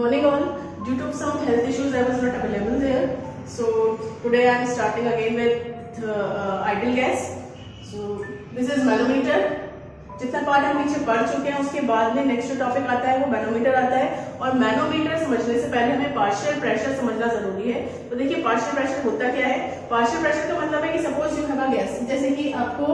Morning all. Due to some health issues, I was not available there. So today I am starting again with ideal gas. So this is manometer. जितना part हम पीछे पढ़ चुके हैं उसके बाद में नेक्स्ट टॉपिक आता है वो मैनोमीटर आता है। और मैनोमीटर समझने से पहले हमें पार्शियल प्रेशर समझना जरूरी है। तो देखिए पार्शियल प्रेशर होता क्या है। पार्शियल प्रेशर का मतलब है कि suppose you have a gas, जैसे कि आपको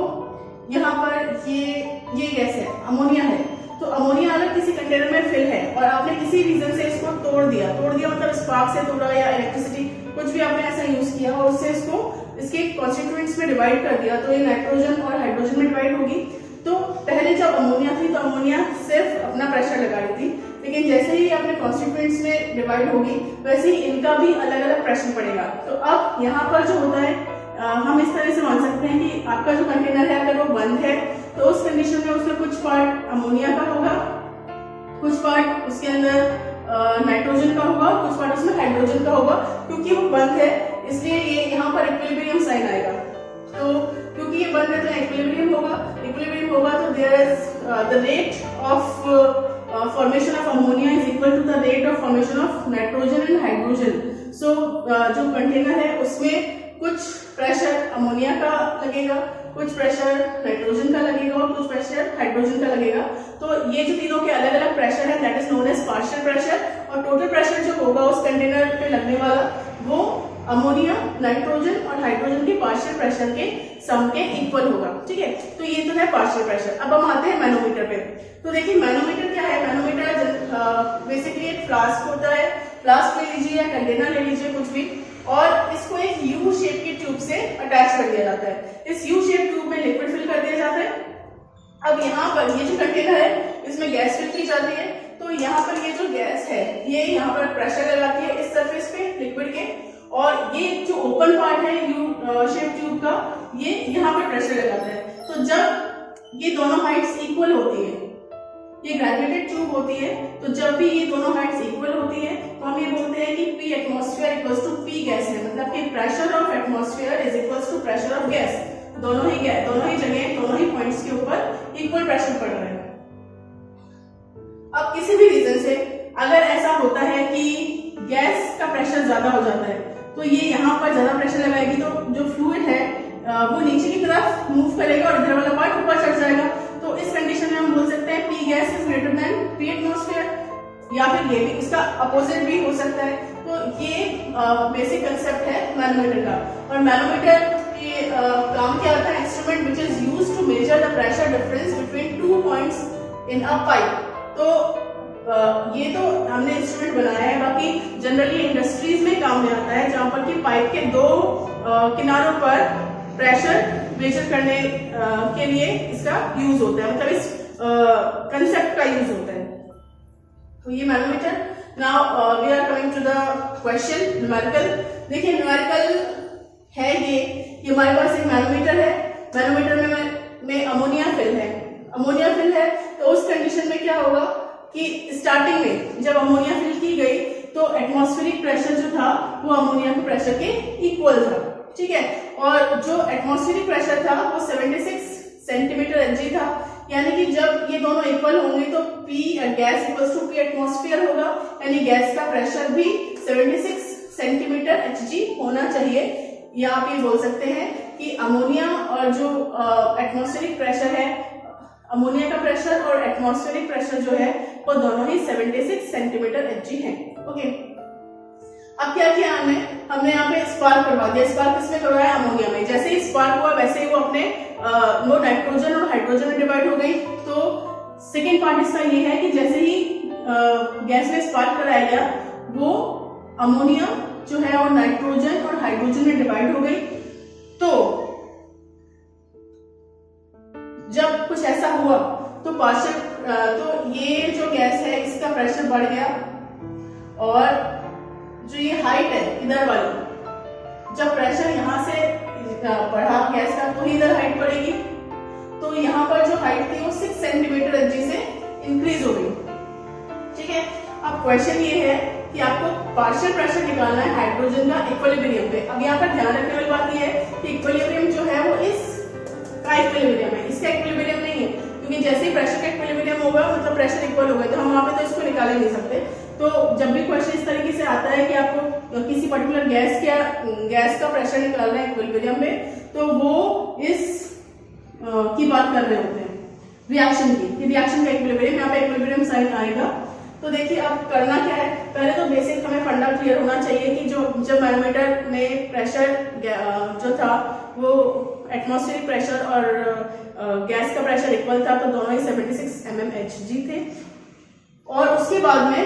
यहाँ पर ये गैस है, अमोनिया है। तो अमोनिया अगर किसी कंटेनर में फिल है और आपने किसी रीजन से इसको तोड़ दिया मतलब स्पार्क से तोड़ा या इलेक्ट्रिसिटी कुछ भी आपने ऐसा यूज किया और उससे इसको इसके कॉन्स्टिट्यूएंट्स में डिवाइड कर दिया, तो ये नाइट्रोजन और हाइड्रोजन में डिवाइड होगी। तो पहले जब अमोनिया थी तो अमोनिया सिर्फ अपना प्रेशर लगा रही थी, लेकिन जैसे ही अपने कॉन्स्टिट्यूएंट्स में डिवाइड होगी वैसे ही इनका भी अलग अलग प्रेशर पड़ेगा। तो अब यहाँ पर जो होता है हम इस तरह से मान सकते हैं कि आपका जो कंटेनर है अगर वो बंद है तो उस कंडीशन में उसमें कुछ पार्ट अमोनिया का होगा, कुछ पार्ट उसके अंदर नाइट्रोजन का होगा, कुछ पार्ट उसमें हाइड्रोजन का होगा। क्योंकि वो बंद है इसलिए ये यहाँ पर इक्विलिब्रियम साइन आएगा। तो क्योंकि ये बंद है तो इक्विलिब्रियम होगा तो there is the rate of formation of ammonia is equal to the rate of formation of nitrogen and hydrogen. So जो कंटेनर है उसमें कुछ प्रेशर अमोनिया का लगेगा, कुछ प्रेशर नाइट्रोजन का लगेगा और कुछ प्रेशर हाइड्रोजन का लगेगा। तो ये जो तीनों के अलग अलग प्रेशर है that is known as partial pressure. और टोटल प्रेशर जो होगा उस कंटेनर पे लगने वाला वो अमोनिया, नाइट्रोजन और हाइड्रोजन के पार्शियल प्रेशर के सम के इक्वल होगा। ठीक है, तो ये तो है पार्शियल प्रेशर। अब हम आते हैं मैनोमीटर पे। तो देखिए मैनोमीटर क्या है। मैनोमीटर बेसिकली एक फ्लास्क होता है। फ्लास्क ले लीजिए या कंटेनर ले लीजिए कुछ भी, और इसको एक यू शेप की ट्यूब से अटैच कर दिया जाता है। इस यू शेप ट्यूब में लिक्विड फिल कर दिया जाता है। अब यहाँ पर ये जो कंटेनर है इसमें गैस फिल की जाती है। तो यहाँ पर ये जो गैस है ये यहाँ पर प्रेशर लगाती है इस सरफेस पे लिक्विड के, और ये जो ओपन पार्ट है यू शेप ट्यूब का ये यहाँ पर प्रेशर लगाता है। तो जब ये दोनों हाइट्स इक्वल होती है, ये ग्रेजुएटेड ट्यूब होती है, तो जब भी ये दोनों हाइट्स इक्वल होती है तो हम ये बोलते हैं कि P atmosphere equals to P gas है। मतलब कि pressure of atmosphere is equals to pressure of gas. दोनों ही जगह दोनों ही पॉइंट्स के ऊपर इक्वल प्रेशर पड़ रहा है। अब किसी भी रीजन से अगर ऐसा होता है कि गैस का प्रेशर ज्यादा हो जाता है तो ये यहाँ पर ज्यादा प्रेशर लगाएगी तो जो फ्लूइड है वो नीचे की तरफ मूव करेगा और इधर वाला पार्ट ऊपर चढ़ जाएगा। तो इस कंडीशन में हम बोल सकते हैं P gas is greater than P atmosphere, या फिर ये भी इसका अपोजिट भी हो सकता है। तो ये बेसिक कंसेप्ट है मैनोमीटर का। और मैनोमीटर के काम क्या होता है, instrument which is used to measure the pressure difference between two points in a pipe. तो ये तो हमने इंस्ट्रूमेंट बनाया है, बाकी जनरली इंडस्ट्रीज में काम में आता है जहां पर कि पाइप के दो किनारों पर प्रेशर मेजर करने के लिए इसका यूज होता है, मतलब इस कंसेप्ट का यूज होता है। तो ये manometer. Now we are coming to the question numerical. देखिए न्यूमेरिकल है ये हमारे पास एक मैनोमीटर है। मैनोमीटर में अमोनिया फिल है। तो उस कंडीशन में क्या होगा कि स्टार्टिंग में जब अमोनिया फिल की गई तो एटमॉस्फेरिक प्रेशर जो था वो अमोनिया के प्रेशर के इक्वल था। ठीक है, और जो एटमॉस्फेरिक प्रेशर था वो 76 सेंटीमीटर Hg था। यानी कि जब ये दोनों इक्वल होंगे तो P gas equals to P atmosphere होगा, यानी गैस का प्रेशर भी 76 सेंटीमीटर Hg होना चाहिए। या आप ये बोल सकते हैं कि अमोनिया और जो एटमॉस्फेरिक प्रेशर है, अमोनिया का प्रेशर और एटमॉस्फेरिक प्रेशर जो है वो दोनों ही 76 सेंटीमीटर Hg है। ओके, अब क्या किया हमने यहाँ पे स्पार्क करवा दिया। स्पार्क किसमें करवाया, अमोनिया में। जैसे ही स्पार्क हुआ वैसे ही वो अपने वो नाइट्रोजन और हाइड्रोजन में डिवाइड हो गई। तो सेकेंड पार्ट इसका ये है कि जैसे ही गैस में स्पार्क कराया गया वो अमोनिया जो है और नाइट्रोजन और हाइड्रोजन में डिवाइड हो गई। तो जब कुछ ऐसा हुआ तो तो ये जो गैस है इसका प्रेशर बढ़ गया, और जो ये हाइट है इधर वाली, जब प्रेशर यहाँ से बढ़ा गैस का तो इधर हाइट बढ़ेगी। तो यहाँ पर जो हाइट थी वो 6 सेंटीमीटर Hg से इंक्रीज हो गई। ठीक है, अब क्वेश्चन ये है कि आपको पार्शियल प्रेशर निकालना है हाइड्रोजन का इक्विलिब्रियम पे। अब यहाँ पर ध्यान रखने वाली बात ये है कि इक्विलिब्रियम जो है वो इसका इक्विलिब्रियम है, इसका इक्विलिब्रियम नहीं है। क्योंकि जैसे ही प्रेशर का इक्विलिब्रियम होगा मतलब प्रेशर इक्वल हो गए तो हम वहां पे तो इसको निकाल ही नहीं सकते। तो जब भी क्वेश्चन इस तरीके से आता है कि आपको किसी पर्टिकुलर गैस का प्रेशर निकालना है इक्विलिब्रियम में, तो वो इस की बात कर रहे होते हैं, रिएक्शन की, कि रिएक्शन का इक्विलिब्रियम, यहाँ पे इक्विलिब्रियम साइन आएगा। तो देखिए अब करना क्या है, पहले तो बेसिक हमें फंडा क्लियर होना चाहिए कि जब मैनोमीटर में प्रेशर जो था वो एटमॉस्फेरिक प्रेशर और गैस का प्रेशर इक्वल था, तो दोनों ही 76 mmHg थे, और उसके बाद में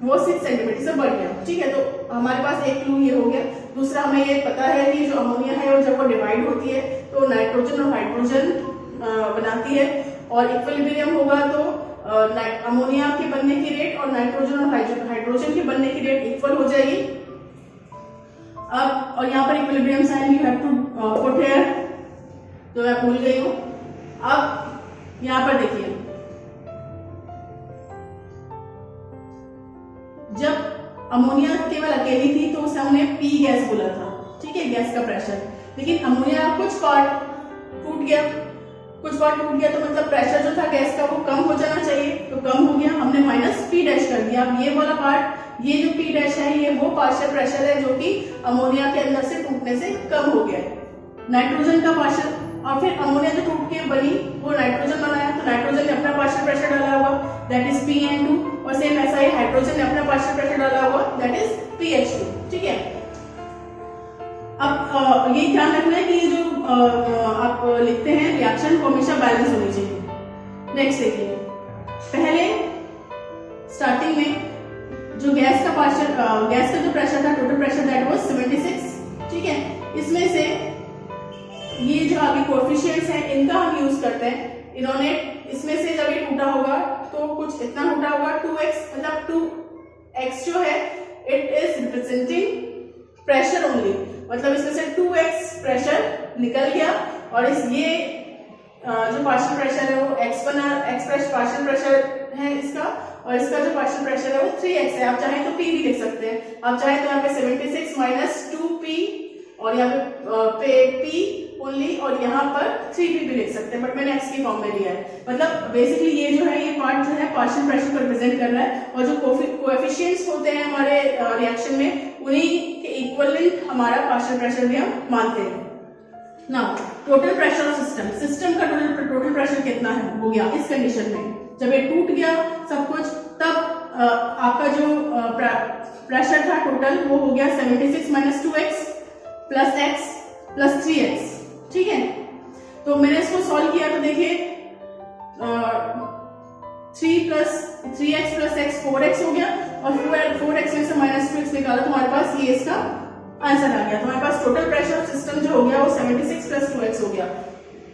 वो 6 सेंटीमीटर से बढ़ गया। ठीक है, तो हमारे पास एक क्लू ये हो गया। दूसरा हमें ये पता है कि जो अमोनिया है वो जब वो डिवाइड होती है तो नाइट्रोजन और हाइड्रोजन बनाती है, और इक्विलिब्रियम होगा तो अमोनिया के बनने की रेट और नाइट्रोजन और हाइड्रोजन के बनने की रेट इक्वल हो जाएगी। अब और यहाँ पर equilibrium sign you have to put here, तो मैं भूल गई हूँ। अब यहाँ पर देखिए, जब अमोनिया केवल अकेली थी तो उसे हमने पी गैस बोला था, ठीक है, गैस का प्रेशर। लेकिन अमोनिया कुछ पार्ट टूट गया, तो मतलब प्रेशर जो था गैस का वो कम हो जाना चाहिए, तो कम हो गया, हमने माइनस पी डैश कर दिया। अब ये वाला पार्ट, ये जो पी डैश है, ये वो पार्शियल प्रेशर है जो कि अमोनिया के अंदर से टूटने से कम हो गया है। नाइट्रोजन का पार्शियल, और फिर अमोनिया जो टूट के बनी वो नाइट्रोजन बनाया, तो नाइट्रोजन ने अपना पार्शियल प्रेशर डाला हुआ, दैट इज PN2, और सेम ऐसा ही हाइड्रोजन ने अपना पार्शियल प्रेशर डाला हुआ, दैट इज PH2। ठीक है, अब ये ध्यान रखना है कि ये जो आप लिखते हैं रिएक्शन को हमेशा बैलेंस होनी चाहिए। नेक्स्ट देखिए, पहले स्टार्टिंग में जो गैस का जो प्रेशर था, टोटल प्रेशर दैट वाज 76। ठीक है, इसमें से ये जो आगे कोएफिशिएंट्स हैं इनका हम यूज करते हैं। इन्होंने इसमें से जब ये टूटा होगा तो कुछ इतना टूटा होगा 2x, मतलब 2x जो है it is representing pressure only, मतलब इसमें से 2x प्रेशर निकल गया, और इस ये जो पार्शियल प्रेशर है वो x पार्शियल प्रेशर है इसका, और इसका जो पार्शियल प्रेशर है वो 3x है। आप चाहें तो p भी लिख सकते हैं, आप चाहें तो यहाँ पे 76 माइनस 2p, और यहाँ पे p ओनली, और यहाँ पर 3p भी लिख सकते हैं, बट मैंने x की फॉर्म में लिया है। मतलब बेसिकली ये जो है, ये पार्ट जो है पार्शियल प्रेशर को रिप्रेजेंट कर रहा है, और जो कोएफिशिएंट्स होते हैं हमारे रिएक्शन में उन्हीं के इक्विवेलेंट हमारा पार्शियल प्रेशर भी हम मानते हैं। Now total pressure of system का टोटल प्रेशर कितना है हो गया इस कंडीशन में, जब ये टूट गया सब कुछ, तब आपका जो प्रेशर था टोटल वो हो गया 76 minus 2x plus x plus 3x। ठीक है, तो मैंने इसको सॉल्व किया तो देखिए 3x प्लस x 4x हो गया, और 4x में से माइनस 2x निकाला तो हमारे पास ये इसका आंसर आ गया। तो हमारे पास टोटल प्रेशर ऑफ सिस्टम जो हो गया वो 76 प्लस 2x हो गया।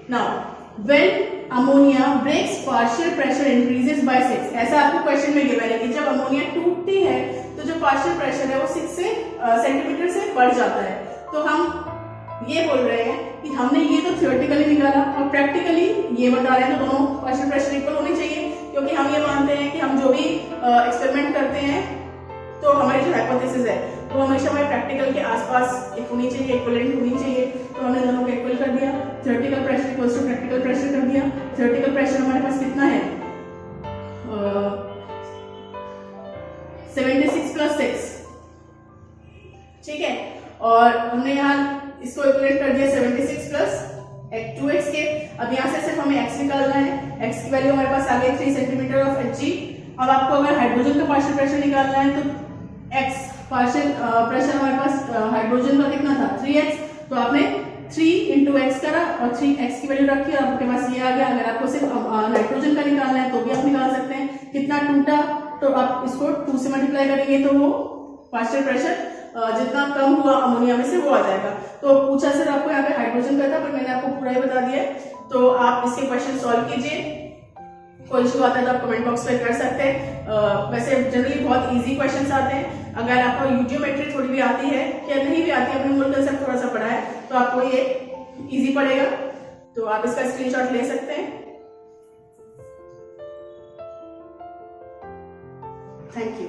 Now when ammonia breaks partial pressure increases by 6, ऐसा आपको क्वेश्चन में गिवन है कि जब अमोनिया टूटती है तो जो पार्शियल प्रेशर है वो 6 सेंटीमीटर से बढ़ जाता है। तो हम ये बोल रहे हैं कि हमने ये तो थियोरेटिकली निकाला, और प्रैक्टिकली ये बता रहे हैं तो दोनों पार्शियल प्रेशर इक्वल होने चाहिए, क्योंकि हम ये मानते हैं कि हम जो भी एक्सपेरिमेंट करते हैं तो हमारी जो हाइपोथेसिस है वो हमेशा हमारे प्रैक्टिकल के आसपास एक होनी चाहिए, इक्विवेलेंट होनी चाहिए। तो हमने दोनों को इक्वल कर दिया, theoretical pressure equals to practical pressure कर दिया। थियोरेटिकल प्रेशर हमारे पास कितना है 76 प्लस 6, ठीक है, और हमने यहाँ इसको इक्विवेलेंट कर दिया 76 प्लस 2x के। अब यहाँ से सिर्फ हमें x निकालना है, x की वैल्यू हमारे पास आ गई 3 सेंटीमीटर ऑफ Hg। अब आपको अगर हाइड्रोजन का पार्शियल प्रेशर निकालना है तो x पार्शियल प्रेशर हमारे पास हाइड्रोजन का कितना था 3x, तो आपने 3 इंटू x करा और 3x की वैल्यू रखी और आपके पास ये आ गया। अगर आपको सिर्फ नाइट्रोजन का निकालना है तो भी आप निकाल सकते हैं। कितना टूटा, तो आप इसको 2 से मल्टीप्लाई करेंगे तो वो पार्शियल प्रेशर जितना कम हुआ अमोनिया में से वो आ जाएगा। तो पूछा सर आपको यहाँ पे हाइड्रोजन का था, पर मैंने आपको पूरा ही बता दिया। तो आप इसके क्वेश्चन सॉल्व कीजिए, कोई इशू आता है तो आप कमेंट बॉक्स पे कर सकते हैं। वैसे जनरली बहुत इजी क्वेश्चंस आते हैं। अगर आपको यूजियोमेट्री थोड़ी भी आती है या नहीं भी आती है, अपने मूल कंसेप्ट थोड़ा सा पढ़ा है, तो आपको ये इजी पड़ेगा। तो आप इसका स्क्रीनशॉट ले सकते हैं। Thank you.